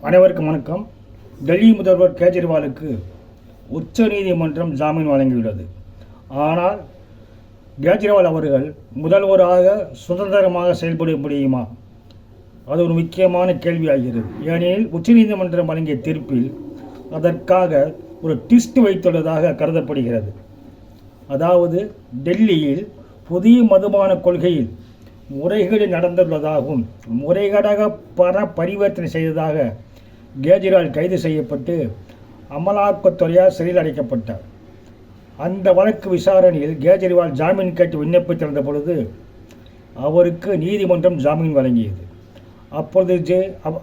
அனைவருக்கும் வணக்கம். டெல்லி முதல்வர் கேஜ்ரிவாலுக்கு உச்ச நீதிமன்றம் ஜாமீன் வழங்கியுள்ளது. ஆனால் கேஜ்ரிவால் அவர்கள் முதல்வராக சுதந்திரமாக செயல்பட முடியுமா? அது ஒரு முக்கியமான கேள்வியாகிறது. ஏனெனில் உச்சநீதிமன்றம் வழங்கிய தீர்ப்பில் அதற்காக ஒரு ட்விஸ்ட் வைத்துள்ளதாக கருதப்படுகிறது. அதாவது டெல்லியில் புதிய மதுபான கொள்கையில் முறைகேடு நடந்துள்ளதாகவும் முறைகேடாக பரிவர்த்தனை செய்ததாக கேஜ்ரிவால் கைது செய்யப்பட்டு அமலாக்கத்துறையால் சிறையில் அடைக்கப்பட்டார். அந்த வழக்கு விசாரணையில் கேஜ்ரிவால் ஜாமீன் கேட்டு விண்ணப்பித்திருந்த பொழுது அவருக்கு நீதிமன்றம் ஜாமீன் வழங்கியது. அப்பொழுது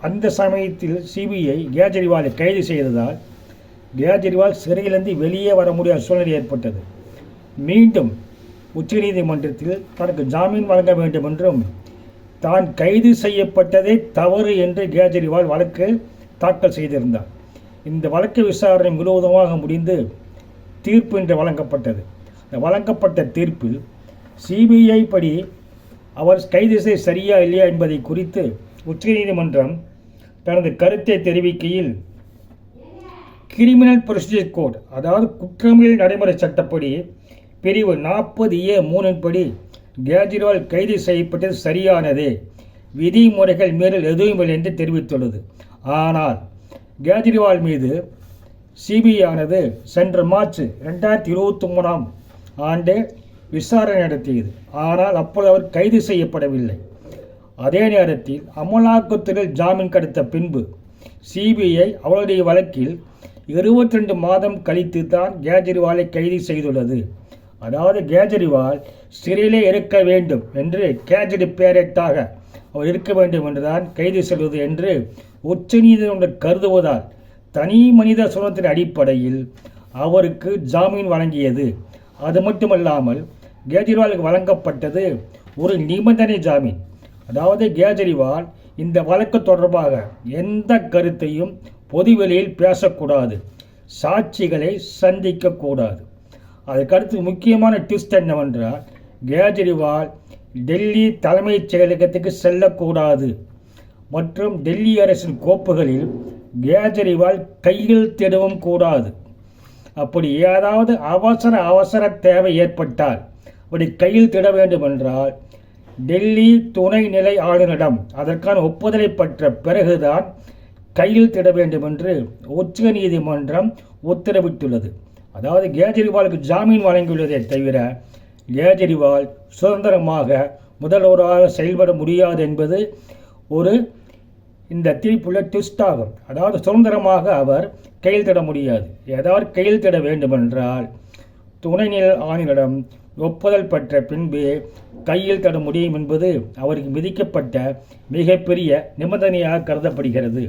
அந்த சமயத்தில் சிபிஐ கேஜ்ரிவாலை கைது செய்ததால் கேஜ்ரிவால் சிறையிலிருந்து வெளியே வர முடியாத சூழ்நிலை ஏற்பட்டது. மீண்டும் உச்சநீதிமன்றத்தில் தனக்கு ஜாமீன் வழங்க வேண்டும் என்றும் தான் கைது செய்யப்பட்டதே தவறு என்று கேஜ்ரிவால் வழக்கு தாக்கல் செய்திருந்தார். இந்த வழக்கு விசாரணை முழுவதுமாக முடிந்து தீர்ப்பு இன்று வழங்கப்பட்டது. இந்த வழங்கப்பட்ட தீர்ப்பில் சிபிஐ படி அவர் கைது செய்ய சரியா இல்லையா என்பதை குறித்து உச்சநீதிமன்றம் தனது கருத்தை தெரிவிக்கையில், கிரிமினல் ப்ரொசீஜர் கோட், அதாவது குற்றவியல் நடைமுறை சட்டப்படி பிரிவு 40A(3) படி கேஜ்ரிவால் கைது செய்யப்பட்டது சரியானதே, விதிமுறைகள் மீறல் எதுவும் இல்லை என்று தெரிவித்துள்ளது. ஆனால் கேஜ்ரிவால் மீது சிபிஐ ஆனது சென்ற மார்ச் 2023 ஆண்டு விசாரணை நடத்தியது. ஆனால் அப்போது அவர் கைது செய்யப்படவில்லை. அதே நேரத்தில் அமலாக்கத்துறையில் ஜாமீன் கிடைத்த பின்பு சிபிஐ அவருடைய வழக்கில் 22 மாதம் கழித்து தான் கேஜ்ரிவாலை கைது செய்துள்ளது. அதாவது கேஜ்ரிவால் சிறையிலே இருக்க வேண்டும் என்று கேஜ்ரி பேரட்டாக அவர் இருக்க வேண்டும் என்றுதான் கைது செய்வது என்று உச்சநீதிமன்றம் கருதுவதால் தனி மனித சுதந்திரத்தின் அடிப்படையில் அவருக்கு ஜாமீன் வழங்கியது. அது மட்டுமல்லாமல் கேஜ்ரிவாலுக்கு வழங்கப்பட்டது ஒரு நிபந்தனை ஜாமீன். அதாவது கேஜ்ரிவால் இந்த வழக்கு தொடர்பாக எந்த கருத்தையும் பொதுவெளியில் பேசக்கூடாது, சாட்சிகளை சந்திக்கக்கூடாது. அதுக்கடுத்து முக்கியமான ட்விஸ்ட் என்னவென்றால், கேஜ்ரிவால் டெல்லி தலைமைச் செயலகத்துக்கு செல்லக்கூடாது மற்றும் டெல்லி அரசின் கோப்புகளில் கேஜ்ரிவால் கையெழுத்திடவும் கூடாது. அப்படி ஏதாவது அவசர தேவை ஏற்பட்டால் அப்படி கையெழுத்திட வேண்டும் என்றால் டெல்லி துணைநிலை ஆளுநரிடம் அதற்கான ஒப்புதலை பெற்ற பிறகுதான் கையெழுத்திட வேண்டும் என்று உச்ச நீதிமன்றம் உத்தரவிட்டுள்ளது. அதாவது கேஜ்ரிவாலுக்கு ஜாமீன் வழங்கியுள்ளதை தவிர கேஜ்ரிவால் சுதந்திரமாக முதல்வராக செயல்பட முடியாது என்பது இந்த தீர்ப்புள்ள ட்விஸ்ட் ஆகும். அதாவது சுதந்திரமாக அவர் கையெழுத்திட முடியாது. ஏதாவது கையெழுத்திட வேண்டுமென்றால் துணைநிலை ஆளுநரிடம் ஒப்புதல் பெற்ற பின்பு கையெழுத்திட முடியும் என்பது அவருக்கு விதிக்கப்பட்ட மிகப்பெரிய நிபந்தனையாக கருதப்படுகிறது.